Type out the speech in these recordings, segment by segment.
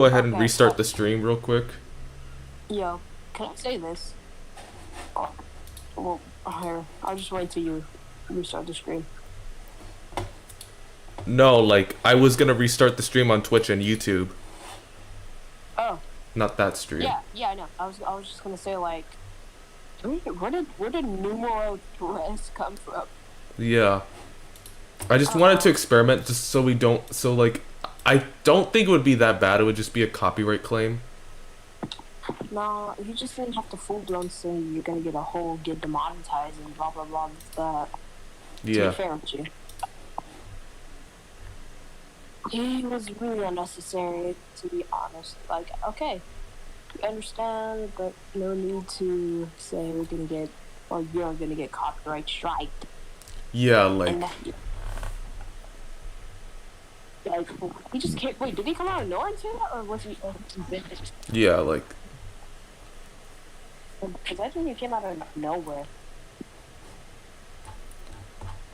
Go ahead and Okay. restart the stream real quick. Yo, can I say this? Well, here, I'll just wait till you restart the stream. No, like, I was gonna restart the stream on Twitch and YouTube. Oh. Not that stream. Yeah, I know. I was just gonna say, like, where did numero tres come from? Yeah. I just wanted to experiment just so we don't, so like, I don't think it would be that bad. It would just be a copyright claim. No, you just didn't have to full-blown say you're gonna get demonetized and blah blah blah with that. To Yeah. be fair with you. It was really unnecessary, to be honest. Like, okay, we understand, but no need to say we're gonna get, or you're gonna get copyright strike. Yeah, like, Like, he just can't. Wait, did he come out of nowhere and say that, or was he? yeah, like, Because I think he came out of nowhere.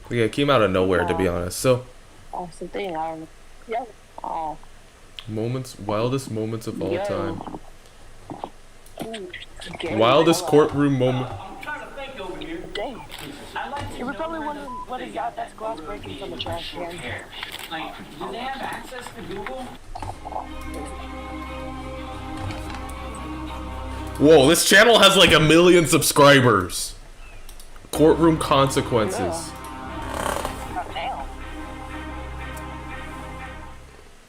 yeah, it came out of nowhere, to be honest. So, That's the thing. I don't know. Yeah. Oh. wildest moments of all Yo. time. Ooh, Gary Wildest Bella. courtroom moment. I'm trying to think over here. Dang. I'd like to You were know probably where wondering what is that? That's glass breaking from the trash can. Like, do they have access to Google? Whoa, this channel has like 1 million subscribers. Courtroom Consequences. Oh, damn.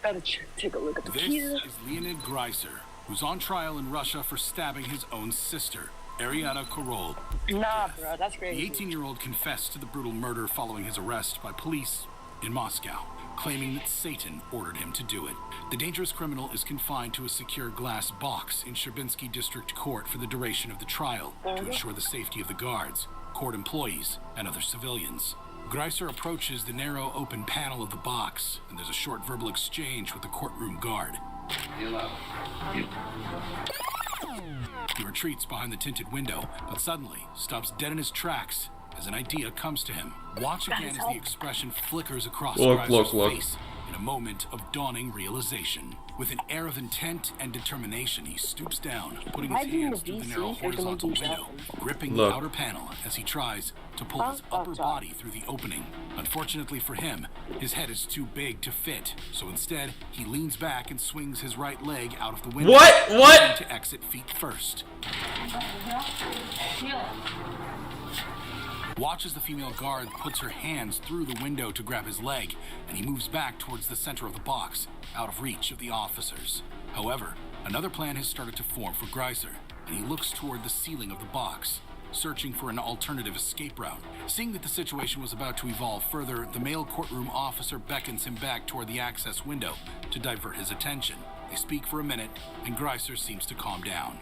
Better take a look at the This keys. is Leonid Greiser, who's on trial in Russia for stabbing his own sister, Ariana Korol. Nah, bro, that's The crazy. 18-year-old confessed to the brutal murder following his arrest by police in Moscow, claiming that Satan ordered him to do it. The dangerous criminal is confined to a secure glass box in Sherbinski District Court for the duration of the trial to ensure the safety of the guards, court employees, and other civilians. Greiser approaches the narrow open panel of the box, and there's a short verbal exchange with the courtroom guard. He retreats behind the tinted window, but suddenly stops dead in his tracks as an idea comes to him. Watch again as the expression flickers across Greiser's face in a moment of dawning realization. With an air of intent and determination, he stoops down, putting his hands through the narrow horizontal window, gripping the outer panel as he tries to pull his upper body through the opening. Unfortunately for him, his head is too big to fit, so instead, he leans back and swings his right leg out of the window. What? To exit feet first. Watch as the female guard puts her hands through the window to grab his leg, and he moves back towards the center of the box, out of reach of the officers. However, another plan has started to form for Greiser, and he looks toward the ceiling of the box, searching for an alternative escape route. Seeing that the situation was about to evolve further, the male courtroom officer beckons him back toward the access window to divert his attention. They speak for a minute, and Greiser seems to calm down.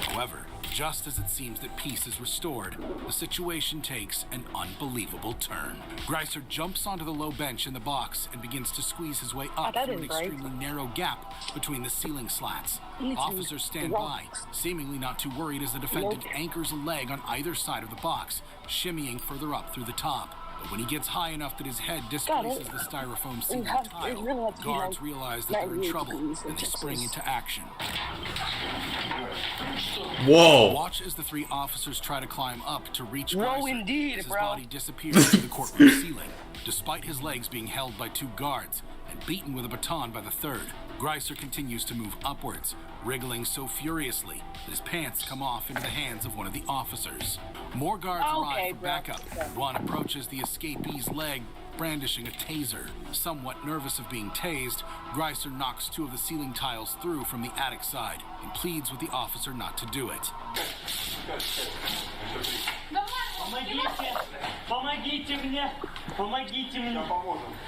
However, just as it seems that peace is restored, the situation takes an unbelievable turn. Greiser jumps onto the low bench in the box and begins to squeeze his way up through an extremely narrow gap between the ceiling slats. Officers stand by, seemingly not too worried as the defendant anchors a leg on either side of the box, shimmying further up through the top. But when he gets high enough that his head displaces the styrofoam ceiling tile, guards realize that they're in trouble and they spring into action. Whoa. Watch as the three officers try to climb up to reach Greiser. Whoa, indeed, as his bro. body disappears through the courtroom ceiling, despite his legs being held by two guards and beaten with a baton by the third. Greiser continues to move upwards, wriggling so furiously that his pants come off into the hands of one of the officers. More guards arrive for backup. One approaches the escapee's leg, brandishing a taser. Somewhat nervous of being tased, Greiser knocks two of the ceiling tiles through from the attic side and pleads with the officer not to do it. Помогите! Помогите мне! Помогите мне!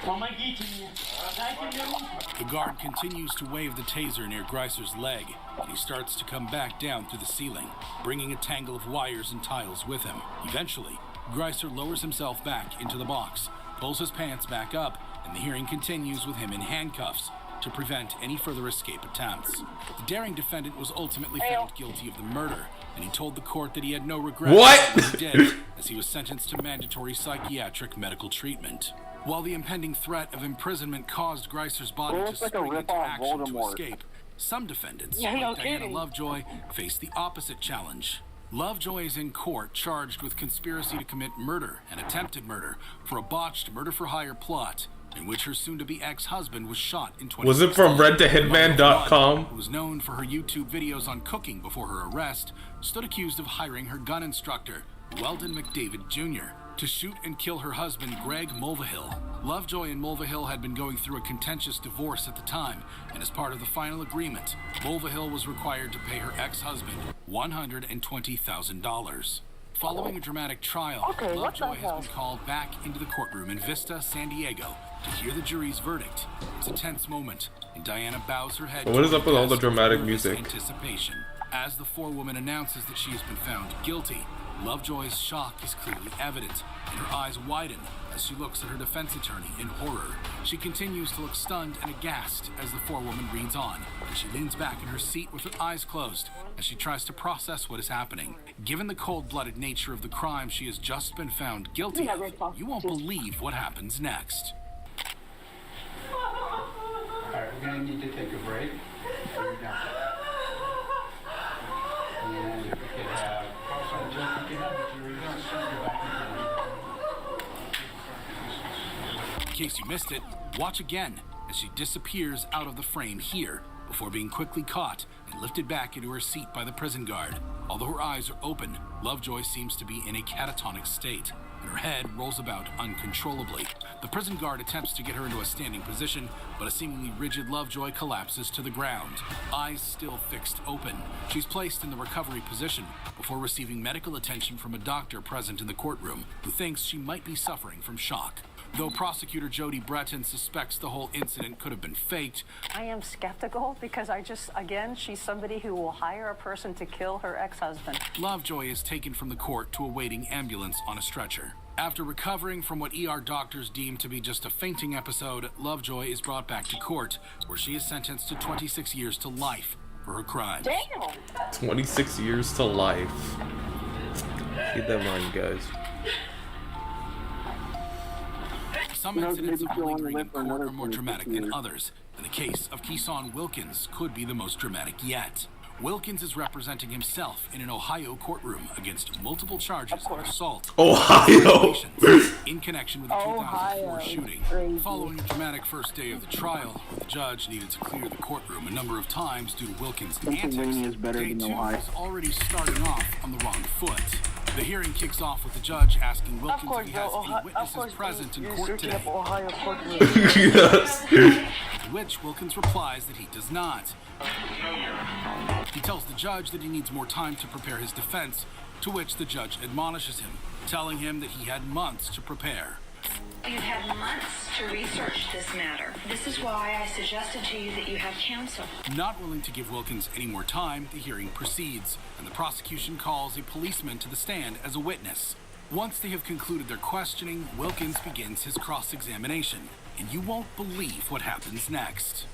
Помогите мне! Дайте мне руку! The guard continues to wave the taser near Greiser's leg, and he starts to come back down through the ceiling, bringing a tangle of wires and tiles with him. Eventually, Greiser lowers himself back into the box, pulls his pants back up, and the hearing continues with him in handcuffs to prevent any further escape attempts. The daring defendant was ultimately found guilty of the murder, and he told the court that he had no regrets for what he did, as he was sentenced to mandatory psychiatric medical treatment. While the impending threat of imprisonment caused Greiser's body Well, to it's like a spring into rip-off action to Voldemort. escape, some defendants, Yeah, no like Diana kidding. Lovejoy, face the opposite challenge. Lovejoy is in court charged with conspiracy to commit murder and attempted murder for a botched murder-for-hire plot in which her soon-to-be ex-husband was shot in 2016. Was it from RedToHitman.com? Who was known for her YouTube videos on cooking before her arrest, stood accused of hiring her gun instructor, Weldon McDavid Jr., to shoot and kill her husband, Greg Mulvihill. Lovejoy and Mulvihill had been going through a contentious divorce at the time, and as part of the final agreement, Mulvihill was required to pay her ex-husband $120,000. Following a dramatic trial, Okay, what the Lovejoy has hell? been called back into the courtroom in Vista, San Diego, to hear the jury's verdict. It's a tense moment, and Diana bows her head. What is up with all the desk dramatic with nervous music? Anticipation. As the forewoman announces that she has been found guilty, Lovejoy's shock is clearly evident, and her eyes widen as she looks at her defense attorney in horror. She continues to look stunned and aghast as the forewoman reads on, and she leans back in her seat with her eyes closed as she tries to process what is happening. Given the cold-blooded nature of the crime she has just been found guilty of, you won't believe what happens next. Alright, we're gonna need to take a break. And if we could have, the jury In case you missed it, watch again as she disappears out of the frame here before being quickly caught and lifted back into her seat by the prison guard. Although her eyes are open, Lovejoy seems to be in a catatonic state, and her head rolls about uncontrollably. The prison guard attempts to get her into a standing position, but a seemingly rigid Lovejoy collapses to the ground, eyes still fixed open. She's placed in the recovery position before receiving medical attention from a doctor present in the courtroom who thinks she might be suffering from shock. Though prosecutor Jody Breton suspects the whole incident could have been faked, I am skeptical because again, she's somebody who will hire a person to kill her ex-husband. Lovejoy is taken from the court to a waiting ambulance on a stretcher. After recovering from what ER doctors deem to be just a fainting episode, Lovejoy is brought back to court, where she is sentenced to 26 years to life for her crimes. Damn. 26 years to life. Keep that in mind, guys. Some incidents of lingering in court are more dramatic than others, and the case of Kissan Wilkins could be the most dramatic yet. Wilkins is representing himself in an Ohio courtroom against multiple charges of assault Ohio! in connection with the 2004 shooting. Crazy. Following a dramatic first day of the trial, where the judge needed to clear the courtroom a number of times due to Wilkins' Pennsylvania is antics, better day than 2 Ohio. is already starting off on the wrong foot. The hearing kicks off with the judge asking Wilkins if he has any witnesses present in court today, Ohio courtroom. Yes. to which Wilkins replies that he does not. He tells the judge that he needs more time to prepare his defense, to which the judge admonishes him, telling him that he had months to prepare. You've had months to research this matter. This is why I suggested to you that you have counsel. Not willing to give Wilkins any more time, the hearing proceeds, and the prosecution calls a policeman to the stand as a witness. Once they have concluded their questioning, Wilkins begins his cross-examination, and you won't believe what happens next.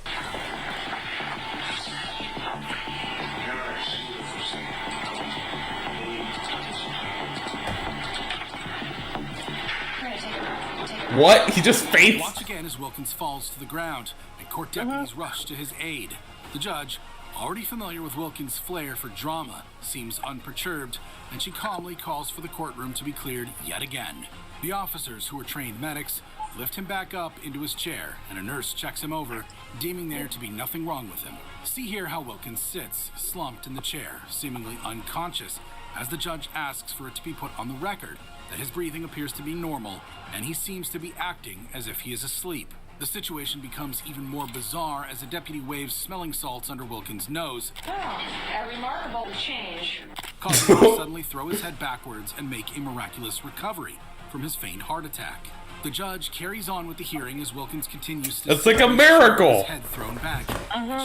What? He just faints? Watch again as Wilkins falls to the ground, and court deputies rush to his aid. The judge, already familiar with Wilkins' flair for drama, seems unperturbed, and she calmly calls for the courtroom to be cleared yet again. The officers, who are trained medics, lift him back up into his chair, and a nurse checks him over, deeming there to be nothing wrong with him. See here how Wilkins sits, slumped in the chair, seemingly unconscious, as the judge asks for it to be put on the record that his breathing appears to be normal, and he seems to be acting as if he is asleep. The situation becomes even more bizarre as a deputy waves smelling salts under Wilkins' nose, A remarkable change. causing him to suddenly throw his head backwards and make a miraculous recovery from his feigned heart attack. The judge carries on with the hearing as Wilkins continues to It's like a sit with miracle. his head thrown back.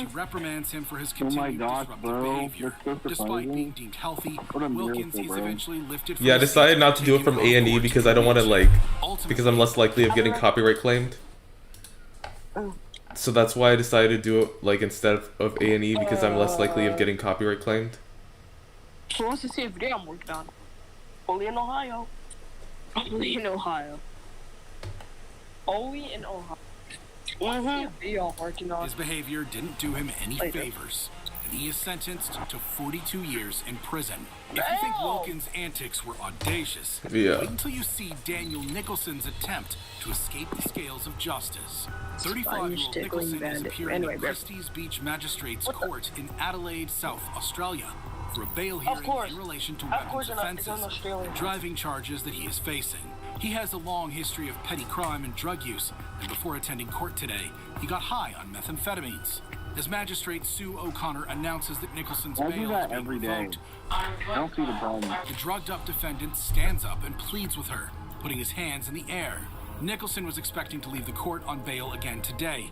She reprimands him for his continued gosh, disruptive bro. behavior. That's so Despite surprising. being deemed healthy, What a Wilkins miracle, is bro. eventually lifted from Yeah, I his decided seat not to do it and from taken A&E off because to I don't want to, the like, bench. because I'm less likely of getting copyright claimed. So that's why I decided to do it, like, instead of A&E, because I'm less likely of getting copyright claimed. So what's the same video I'm working on? Only in Ohio. Only in Ohio. Oli and Oha. Be all working on. His behavior didn't do him any favors, and he is sentenced to 42 years in prison. If you think Wilkins' antics were audacious, wait until you see Daniel Nicholson's attempt to escape the scales of justice. 35-year-old Nicholson is appearing in Christie's Beach Magistrates Court in Adelaide, South Australia, for a bail hearing in relation to weapons offences and driving charges that he is facing. He has a long history of petty crime and drug use, and before attending court today, he got high on methamphetamines. As Magistrate Sue O'Connor announces that Nicholson's bail is being revoked, I don't see the problem. the drugged-up defendant stands up and pleads with her, putting his hands in the air. Nicholson was expecting to leave the court on bail again today.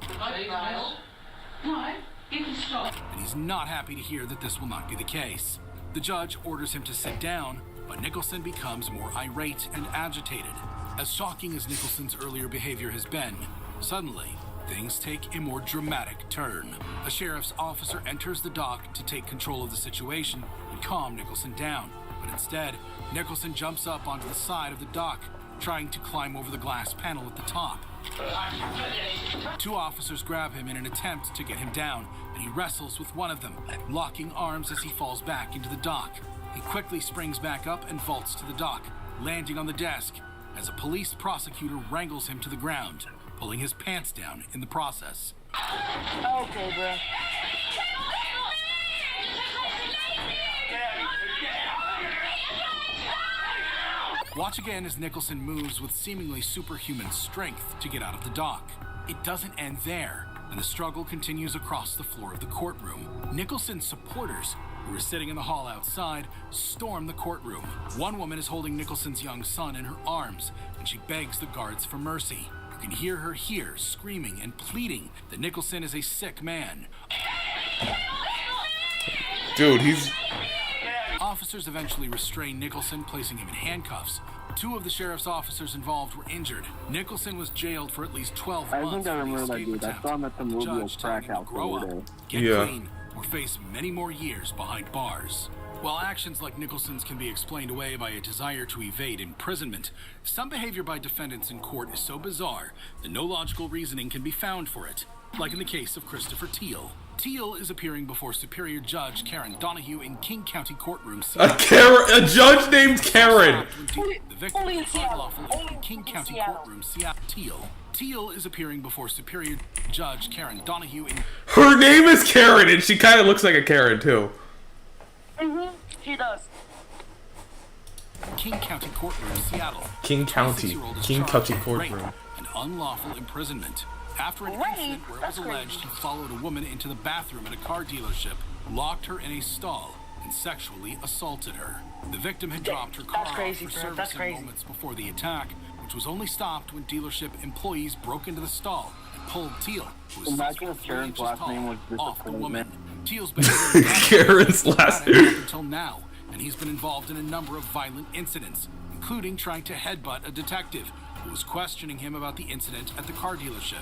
No, you can stop. And he's not happy to hear that this will not be the case. The judge orders him to sit down, but Nicholson becomes more irate and agitated. As shocking as Nicholson's earlier behavior has been, suddenly, things take a more dramatic turn. A sheriff's officer enters the dock to take control of the situation and calm Nicholson down. But instead, Nicholson jumps up onto the side of the dock, trying to climb over the glass panel at the top. Two officers grab him in an attempt to get him down, and he wrestles with one of them, locking arms as he falls back into the dock. He quickly springs back up and vaults to the dock, landing on the desk, as a police prosecutor wrangles him to the ground, pulling his pants down in the process. Okay, bro. Watch again as Nicholson moves with seemingly superhuman strength to get out of the dock. It doesn't end there, and the struggle continues across the floor of the courtroom. Nicholson's supporters, who are sitting in the hall outside, storm the courtroom. One woman is holding Nicholson's young son in her arms, and she begs the guards for mercy. You can hear her here screaming and pleading that Nicholson is a sick man. Dude, he's... Officers eventually restrain Nicholson, placing him in handcuffs. Two of the sheriff's officers involved were injured. Nicholson was jailed for at least 12 months. I think I remember that dude. I saw him at the movie of Crack House the other day. Get clean, or face many more years behind bars. While actions like Nicholson's can be explained away by a desire to evade imprisonment, some behavior by defendants in court is so bizarre that no logical reasoning can be found for it, like in the case of Christopher Teal. Teal is appearing before Superior Judge Karen Donahue in King County Courtroom. A judge named Karen! The victim is unlawful in King County Courtroom, Seattle. Teal is appearing before Superior Judge Karen Donahue in... Her name is Karen, and she kind of looks like a Karen, too. She does. King County Courtroom, Seattle. King County Courtroom. And unlawful imprisonment. After an incident where it was alleged he followed a woman into the bathroom at a car dealership, locked her in a stall, and sexually assaulted her. The victim had dropped her car off for service in moments before the attack, which was only stopped when dealership employees broke into the stall and pulled Teal, who was 6 foot 3 inches tall, off the woman. Teal's been Karen's last name until now, and he's been involved in a number of violent incidents, including trying to headbutt a detective who was questioning him about the incident at the car dealership.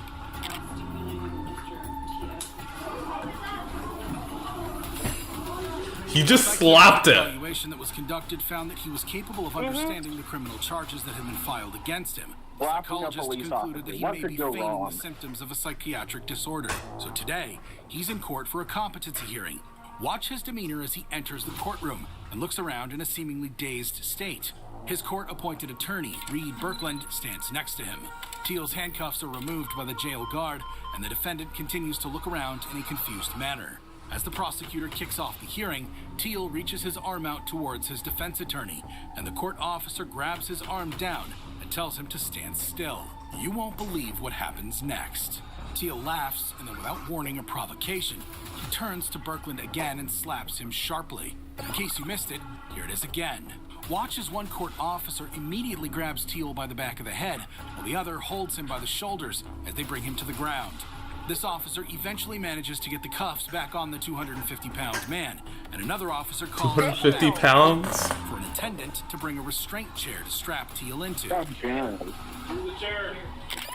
He just slapped The him. evaluation that was conducted found that he was capable of understanding the criminal charges that had been filed against him. The psychologist concluded that he may be feigning the symptoms of a psychiatric disorder. So today, he's in court for a competency hearing. Watch his demeanor as he enters the courtroom and looks around in a seemingly dazed state. His court-appointed attorney, Reed Birkland, stands next to him. Teal's handcuffs are removed by the jail guard, and the defendant continues to look around in a confused manner. As the prosecutor kicks off the hearing, Teal reaches his arm out towards his defense attorney, and the court officer grabs his arm down and tells him to stand still. You won't believe what happens next. Teal laughs, and then without warning or provocation, he turns to Birkland again and slaps him sharply. In case you missed it, here it is again. Watch as one court officer immediately grabs Teal by the back of the head, while the other holds him by the shoulders as they bring him to the ground. This officer eventually manages to get the cuffs back on the 250-pound man, and another officer calls 250 pounds? for an attendant to bring a restraint chair to strap Teal into.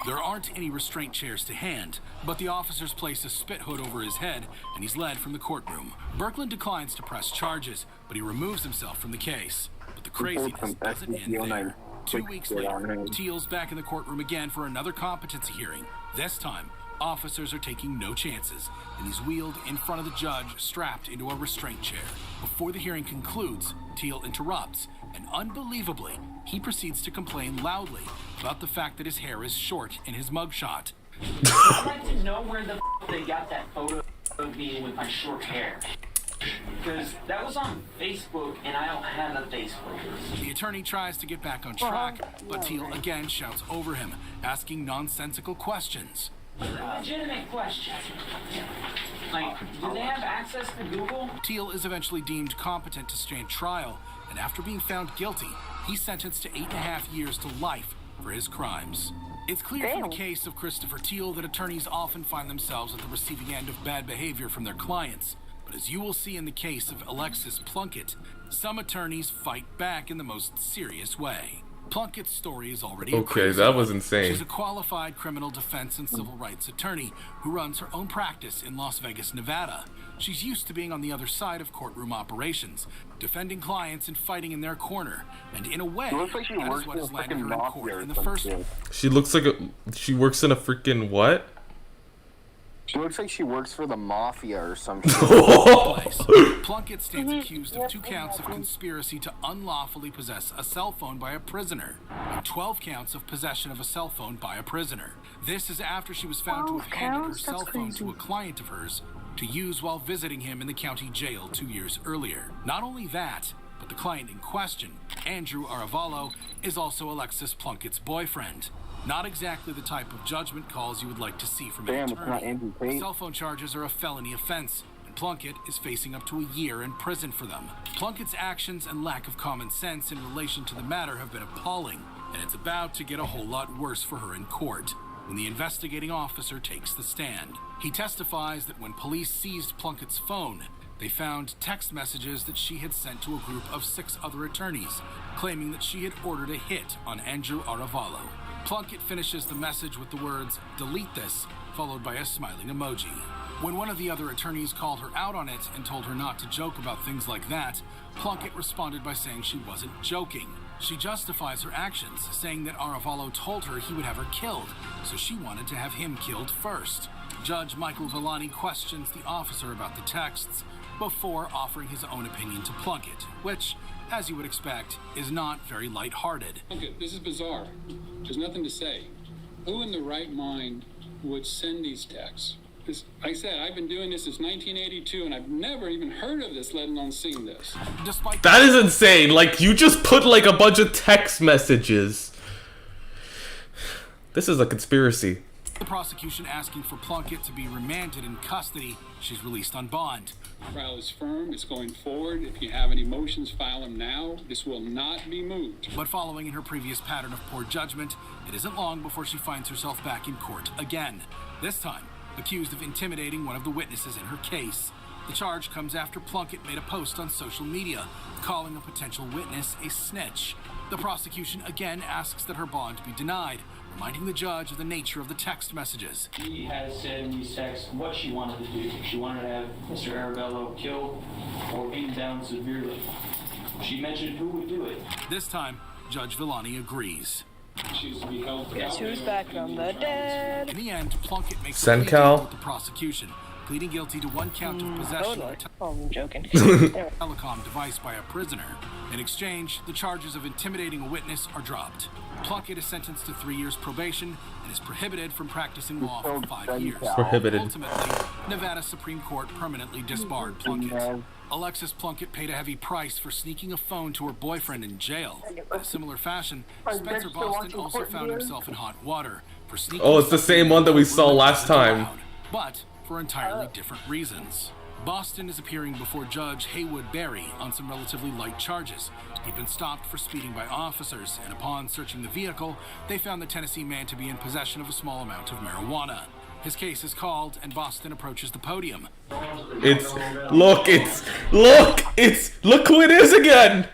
There aren't any restraint chairs to hand, but the officers place a spit hood over his head, and he's led from the courtroom. Birkland declines to press charges, but he removes himself from the case. But the craziness doesn't end there. 2 weeks later, Teal's back in the courtroom again for another competency hearing. This time, officers are taking no chances, and he's wheeled in front of the judge, strapped into a restraint chair. Before the hearing concludes, Teal interrupts, and unbelievably, he proceeds to complain loudly about the fact that his hair is short in his mugshot. I'd like to know where the they got that photo of me with my short hair. Because that was on Facebook, and I don't have a Facebook. The attorney tries to get back on track, but Teal again shouts over him, asking nonsensical questions. Legitimate questions. Like, do they have access to Google? Teal is eventually deemed competent to stand trial, and after being found guilty, he's sentenced to 8.5 years to life for his crimes. It's clear from the case of Christopher Teal that attorneys often find themselves at the receiving end of bad behavior from their clients. But as you will see in the case of Alexis Plunkett, some attorneys fight back in the most serious way. Plunkett's story is already okay. That was insane. She's a qualified criminal defense and civil rights attorney who runs her own practice in Las Vegas, Nevada. She's used to being on the other side of courtroom operations, defending clients and fighting in their corner. And in a way, that is what has landed her in court in the first place. She looks like she works in a freaking what? She looks like she works for the mafia or something. Plunkett stands accused of 2 counts of conspiracy to unlawfully possess a cell phone by a prisoner, and 12 counts of possession of a cell phone by a prisoner. This is after she was found to have handed her cell phone to a client of hers to use while visiting him in the county jail 2 years earlier. Not only that, but the client in question, Andrew Aravallo, is also Alexis Plunkett's boyfriend. Not exactly the type of judgment calls you would like to see from an attorney. Cell phone charges are a felony offense, and Plunkett is facing up to a year in prison for them. Plunkett's actions and lack of common sense in relation to the matter have been appalling, and it's about to get a whole lot worse for her in court when the investigating officer takes the stand. He testifies that when police seized Plunkett's phone, they found text messages that she had sent to a group of 6 other attorneys, claiming that she had ordered a hit on Andrew Aravallo. Plunkett finishes the message with the words, "Delete this," followed by a smiling emoji. When one of the other attorneys called her out on it and told her not to joke about things like that, Plunkett responded by saying she wasn't joking. She justifies her actions, saying that Aravallo told her he would have her killed, so she wanted to have him killed first. Judge Michael Villani questions the officer about the texts before offering his own opinion to Plunkett, which, as you would expect, is not very lighthearted. Plunkett, this is bizarre. There's nothing to say. Who in the right mind would send these texts? Like I said, I've been doing this since 1982, and I've never even heard of this, let alone seen this. That is insane. Like, you just put like a bunch of text messages. This is a conspiracy. The prosecution asking for Plunkett to be remanded in custody. She's released on bond. The trial is firm. It's going forward. If you have any motions, file them now. This will not be moved. But following in her previous pattern of poor judgment, it isn't long before she finds herself back in court again. This time, accused of intimidating one of the witnesses in her case. The charge comes after Plunkett made a post on social media, calling a potential witness a snitch. The prosecution again asks that her bond be denied, reminding the judge of the nature of the text messages. She has said in these texts what she wanted to do. She wanted to have Mr. Aravallo killed or beaten down severely. She mentioned who would do it. This time, Judge Villani agrees. She's to be held Guess who's back from the dead? In the end, Plunkett makes a plea deal with the prosecution, pleading guilty to 1 count of possession of a I'm joking. telecom device by a prisoner. In exchange, the charges of intimidating a witness are dropped. Plunkett is sentenced to 3 years probation and is prohibited from practicing law for 5 years. Prohibited. Ultimately, Nevada Supreme Court permanently disbarred Plunkett. Alexis Plunkett paid a heavy price for sneaking a phone to her boyfriend in jail. In a similar fashion, Spencer Boston also found himself in hot water for sneaking. Oh, it's the same one that we saw last time. But for entirely different reasons. Boston is appearing before Judge Haywood Berry on some relatively light charges. He'd been stopped for speeding by officers, and upon searching the vehicle, they found the Tennessee man to be in possession of a small amount of marijuana. His case is called, and Boston approaches the podium. Look who it is again!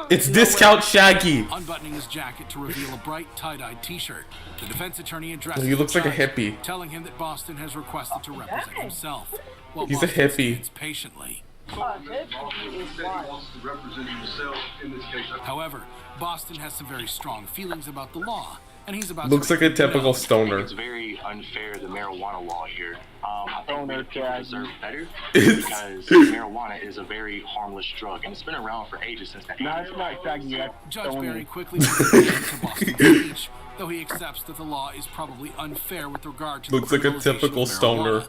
It's Discount Shaggy. Unbuttoning his jacket to reveal a bright tie-dyed t-shirt, the defense attorney addresses He looks the like a judge, hippie. telling him that Boston has requested to represent himself. While He's a Boston hippie. stands patiently. However, Boston has some very strong feelings about the law, and he's about Looks to like a typical stoner. It's very unfair, the marijuana law here. I think Stoner people tag. deserve better because marijuana is a very harmless drug, and it's been around for ages since the 80s. No, it's not tagging yet. Judge Barry quickly agrees to Boston's speech, though he accepts that the law is probably unfair with regard to Looks the like a typical stoner.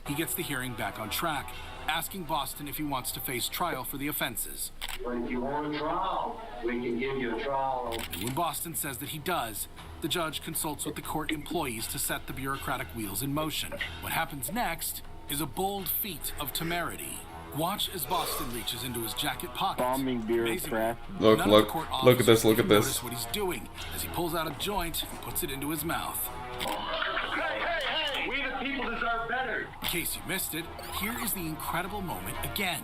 He gets the hearing back on track, asking Boston if he wants to face trial for the offenses. If you want a trial, we can give you a trial. And when Boston says that he does, the judge consults with the court employees to set the bureaucratic wheels in motion. What happens next is a bold feat of temerity. Watch as Boston reaches into his jacket pocket. Bombing bureaucrat. Look at this, look at this. Notice what he's doing as he pulls out a joint and puts it into his mouth. Hey, we the people deserve better. In case you missed it, here is the incredible moment again.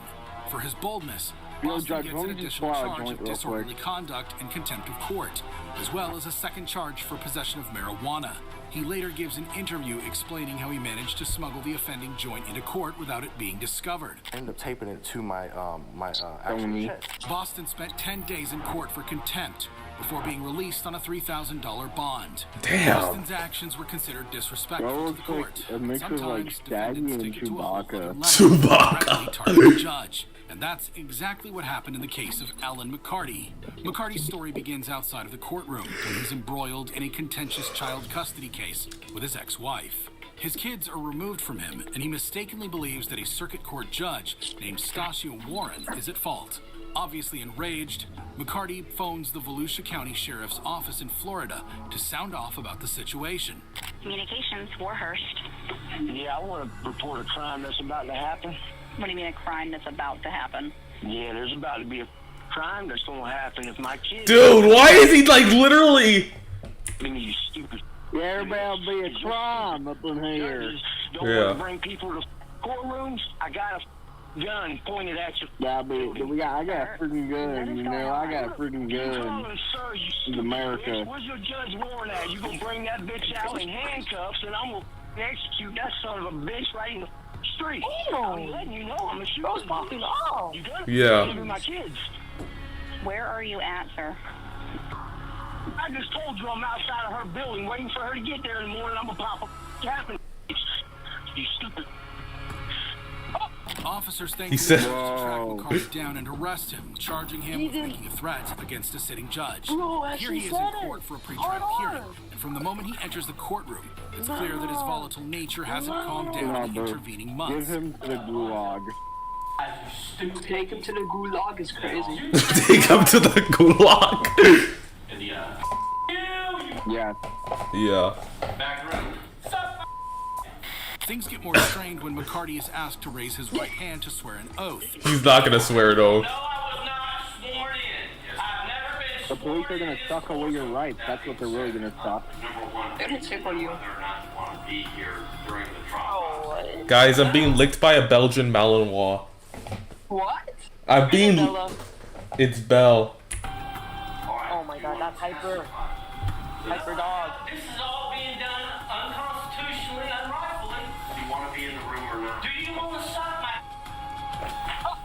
For his boldness, Boston Judge, gets let an me just additional pull out a charge joint of real disorderly conduct and contempt of court, as well as a second charge for possession of marijuana. He later gives an interview explaining how he managed to smuggle the offending joint into court without it being discovered. I ended up taping it to my actual chest. Boston spent 10 days in court for contempt before being released on a $3,000 bond. Damn. Boston's actions were considered disrespectful to the court. A mix of like Sometimes Shaggy defendants and take it to a whole other level Chewbacca. and directly target the judge. And that's exactly what happened in the case of Alan McCarty. McCarty's story begins outside of the courtroom when he's embroiled in a contentious child custody case with his ex-wife. His kids are removed from him, and he mistakenly believes that a circuit court judge named Stasio Warren is at fault. Obviously enraged, McCarty phones the Volusia County Sheriff's Office in Florida to sound off about the situation. Communications, Warhurst. Yeah, I want to report a crime that's about to happen. What do you mean a crime that's about to happen? Yeah, there's about to be a crime that's going to happen if my kids... Dude, why is he like literally? You stupid... Yeah, everybody'll be a crime up in here. Don't want to bring people to courtrooms. I got a gun pointed at you. I got a freaking gun, you know. I got a freaking gun in America. Where's your Judge Warren at? You gonna bring that bitch out in handcuffs and I'm gonna execute that son of a bitch right in the street. I'm letting you know I'm a shooter. You got Yeah. my kids. Where are you at, sir? I just told you I'm outside of her building waiting for her to get there in the morning. I'm gonna pop a cap in. You stupid. Officers think He said- to track McCarty down and arrest him, charging him with making a threat against a sitting judge. Here he is in court for a pre-trial hearing, and from the moment he enters the courtroom, it's clear that his volatile nature hasn't calmed down in the intervening months. Give him to the gulag. Take him to the gulag is crazy. Take him to the gulag. Yeah. Yeah. Back room. Things get more strained when McCarty is asked to raise his right hand to swear an oath. He's not gonna swear it oath. No, I was not sworn in. I've never been The police are gonna suck away your rights. That's what they're really gonna suck. They're gonna take on you. Oh, Guys, I'm being licked by a Belgian Malinois. what? I'm being... Bella. It's Belle. Oh my god, that's Hyper. Hyper dog. This is all being done unconstitutionally, unrightfully. Do you want to be in the room or not? Do you want to suck my...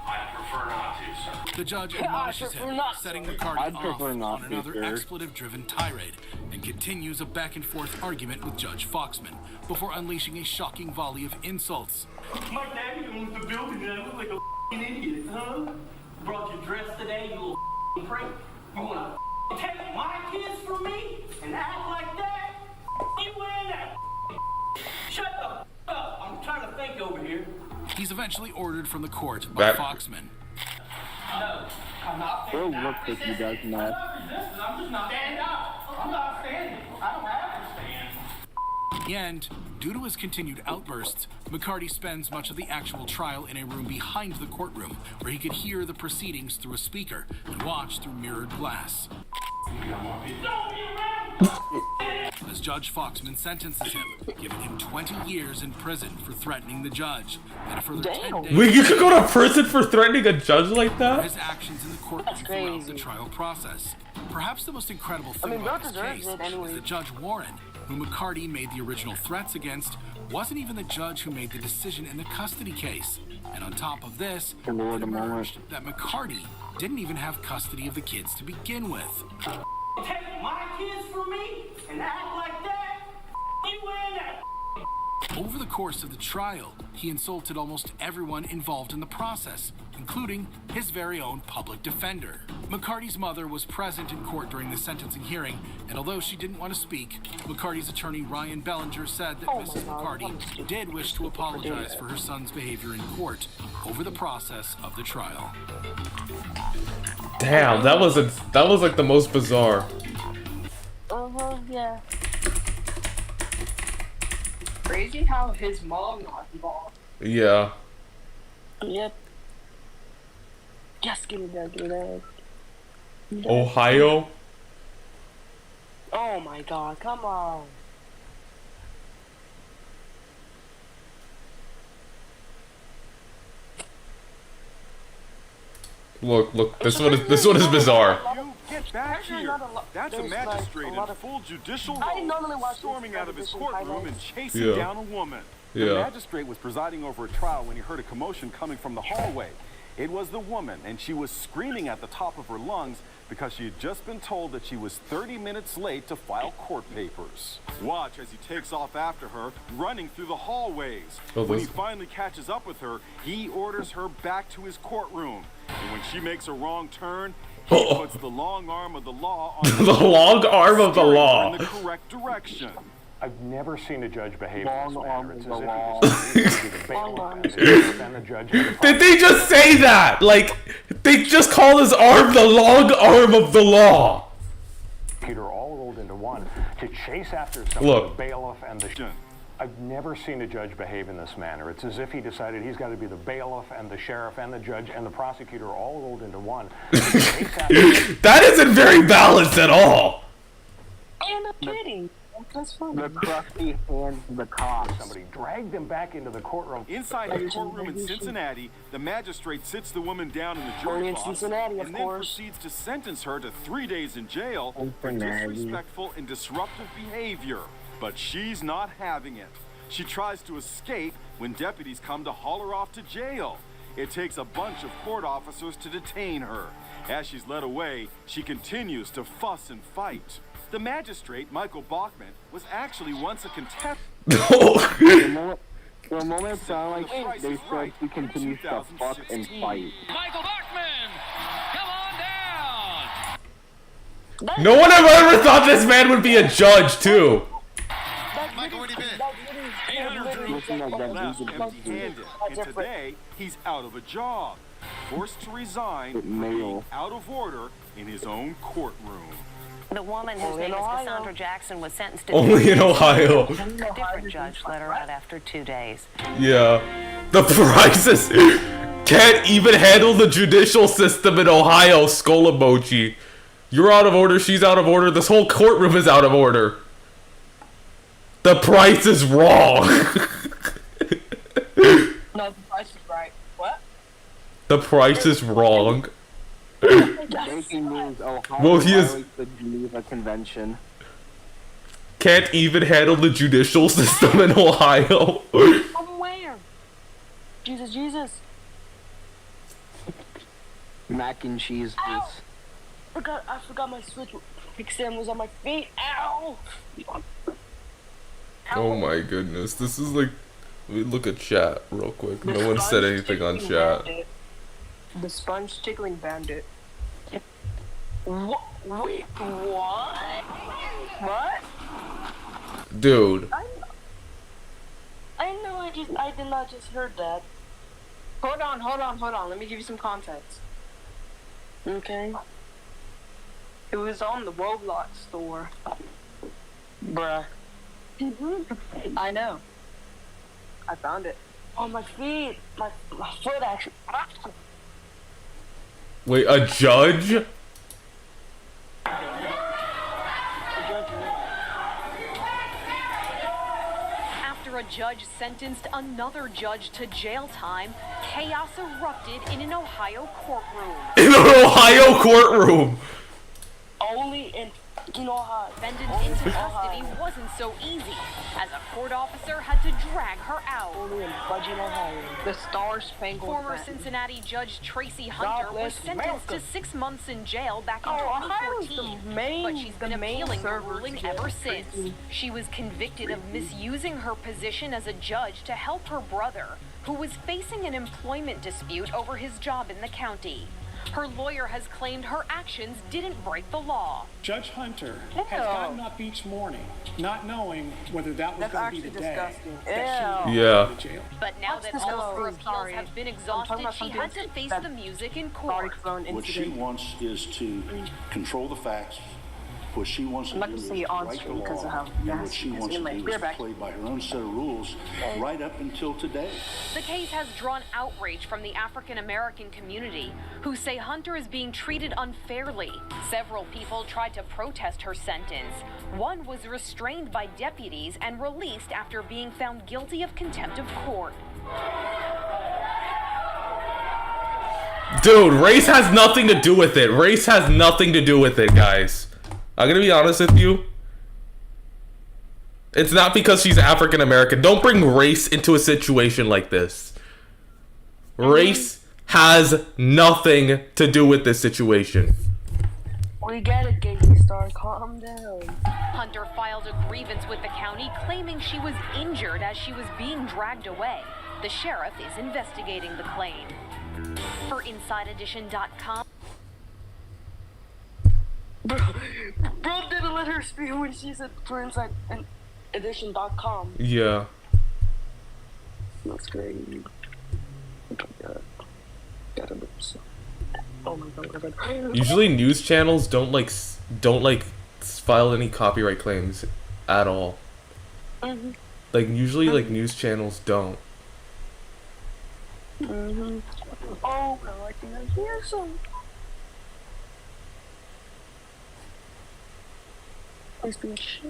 I prefer not to, sir. The judge admonishes him, setting McCarty I'd off prefer not on to, another sir. expletive-driven tirade, and continues a back-and-forth argument with Judge Foxman before unleashing a shocking volley of insults. My daddy owns the building and I look like a f***ing idiot, huh? Brought your dress today, you little f***ing prick. You want to take my kids from me and act like that? You wearing that Shut the f*** up. I'm trying to think over here. He's eventually ordered from the court by That- Foxman. No, I'm not They'll look at you guys I'm nuts. not resisting. I'm just not standing up. I'm not standing. I don't have to stand. In the end, due to his continued outbursts, McCarty spends much of the actual trial in a room behind the courtroom, where he could hear the proceedings through a speaker and watch through mirrored glass. As Judge Foxman sentences him, giving him 20 years in prison for threatening the judge, and a further 10 days Wait, you could go to prison for threatening a judge like for that? his actions in the courtroom throughout the trial process. Perhaps the most incredible thing about this case is that Judge Warren, who McCarty made the original threats against, wasn't even the judge who made the decision in the custody case. And on top of this, it emerged that McCarty didn't even have custody of the kids to begin with. Take my kids from me and act like that? You wearing that? Over the course of the trial, he insulted almost everyone involved in the process, including his very own public defender. McCarty's mother was present in court during the sentencing hearing, and although she didn't want to speak, McCarty's attorney Ryan Bellinger said that Mrs. McCarty did wish to apologize for her son's behavior in court over the process of the trial. Damn, that was like the most bizarre. Yeah. Crazy how his mom got involved. Yeah. Yep. Yes, give me that. Ohio? Oh my god, come on. Look, this one is bizarre. You get back here. That's a magistrate in full judicial role, storming out of his courtroom and chasing down a woman. The magistrate was presiding over a trial when he heard a commotion coming from the hallway. It was the woman, and she was screaming at the top of her lungs because she had just been told that she was 30 minutes late to file court papers. Watch as he takes off after her, running through the hallways. When he finally catches up with her, he orders her back to his courtroom. And when she makes a wrong turn, he puts the long arm of the law on the long arm of the law in the correct direction. I've never seen a judge behave in this manner. It's as if he decided Did they just say that? Like, they just call his arm the long arm of the law. Peter all rolled into one to chase after someone, the bailiff and the... I've never seen a judge behave in this manner. It's as if he decided he's got to be the bailiff and the sheriff and the judge and the prosecutor all rolled into one. That isn't very balanced at all. I'm not kidding. The crusty hands of the cops. Somebody dragged him back into the courtroom. Inside his courtroom in Cincinnati, the magistrate sits the woman down in the jury box and then proceeds to sentence her to 3 days in jail for disrespectful and disruptive behavior. But she's not having it. She tries to escape when deputies come to haul her off to jail. It takes a bunch of court officers to detain her. As she's led away, she continues to fuss and fight. The magistrate, Michael Bachman, was actually once a contestant. For a moment, it sounded like they said he continues to fuck and fight. Michael Bachman, come on down. No one ever thought this man would be a judge, too. Michael, where have you been? Empty-handed, and today he's out of a job, forced to resign for being out of order in his own courtroom. The woman whose name is Cassandra Jackson was sentenced to only in Ohio. A different judge let her out after 2 days. Yeah. The prices can't even handle the judicial system in Ohio, skull emoji. You're out of order, she's out of order, this whole courtroom is out of order. The price is wrong. No, the price is right. What? The price is wrong. Breaking news, Ohio violates the Geneva Convention. Can't even handle the judicial system in Ohio. Where? Jesus. Mac and cheese. I forgot my switch. Kissan was on my feet. Ow! Oh my goodness, this is like... Let me look at chat real quick. No one said anything on chat. The sponge tickling bandit. What? Wait, what? What? Dude. I did not just heard that. Hold on. Let me give you some context. Okay. It was on the Roblox store. Bruh. I know. I found it. On my feet. My foot actually. Wait, a judge? After a judge sentenced another judge to jail time, chaos erupted in an Ohio courtroom. In an Ohio courtroom! Oh only in Defendant into custody wasn't so easy, as a court officer had to drag her out. Only in Budget, Ohio. The Star Spangled Former Banner. Cincinnati Judge Tracy Hunter was sentenced to 6 months in jail back in Ohio's 2014, but she's been appealing the ruling ever since. She was convicted of misusing her position as a judge to help her brother, who was facing an employment dispute over his job in the county. Her lawyer has claimed her actions didn't break the law. Judge Hunter has gotten up each morning not knowing whether that was going to be the day that she would go to jail. But now that all of her appeals have been exhausted, she had to face the music in court. What she wants is to control the facts. What she wants to do is write the law, and what she wants to do is play by her own set of rules right up until today. The case has drawn outrage from the African American community, who say Hunter is being treated unfairly. Several people tried to protest her sentence. One was restrained by deputies and released after being found guilty of contempt of court. Dude, race has nothing to do with it. Race has nothing to do with it, guys. I'm gonna be honest with you. It's not because she's African American. Don't bring race into a situation like this. Race has nothing to do with this situation. We get it, Gay Star. Calm down. Hunter filed a grievance with the county, claiming she was injured as she was being dragged away. The sheriff is investigating the claim. For InsideEdition.com. Bro didn't let her speak when she said for InsideEdition.com. Yeah. That's crazy. Oh my god. Usually news channels don't file any copyright claims at all. Like usually like news channels don't. Oh god, I think I hear some. Please be a shit.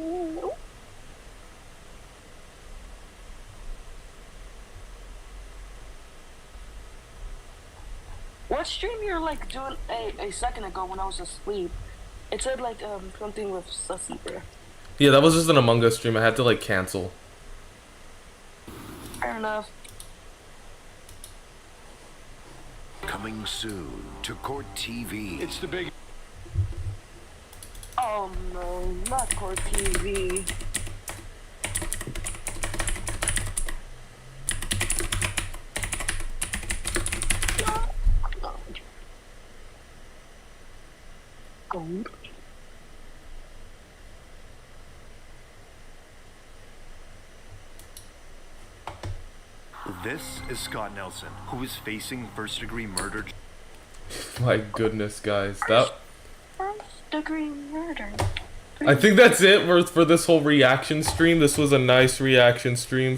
What stream you're like doing a second ago when I was asleep? It said like something with Sussy there. Yeah, that was just an Among Us stream. I had to like cancel. Fair enough. Coming soon to Court TV. It's the big... Oh no, not Court TV. Gold. This is Scott Nelson, who is facing first-degree murder. My goodness, guys, that... First-degree murder. I think that's it for this whole reaction stream. This was a nice reaction stream.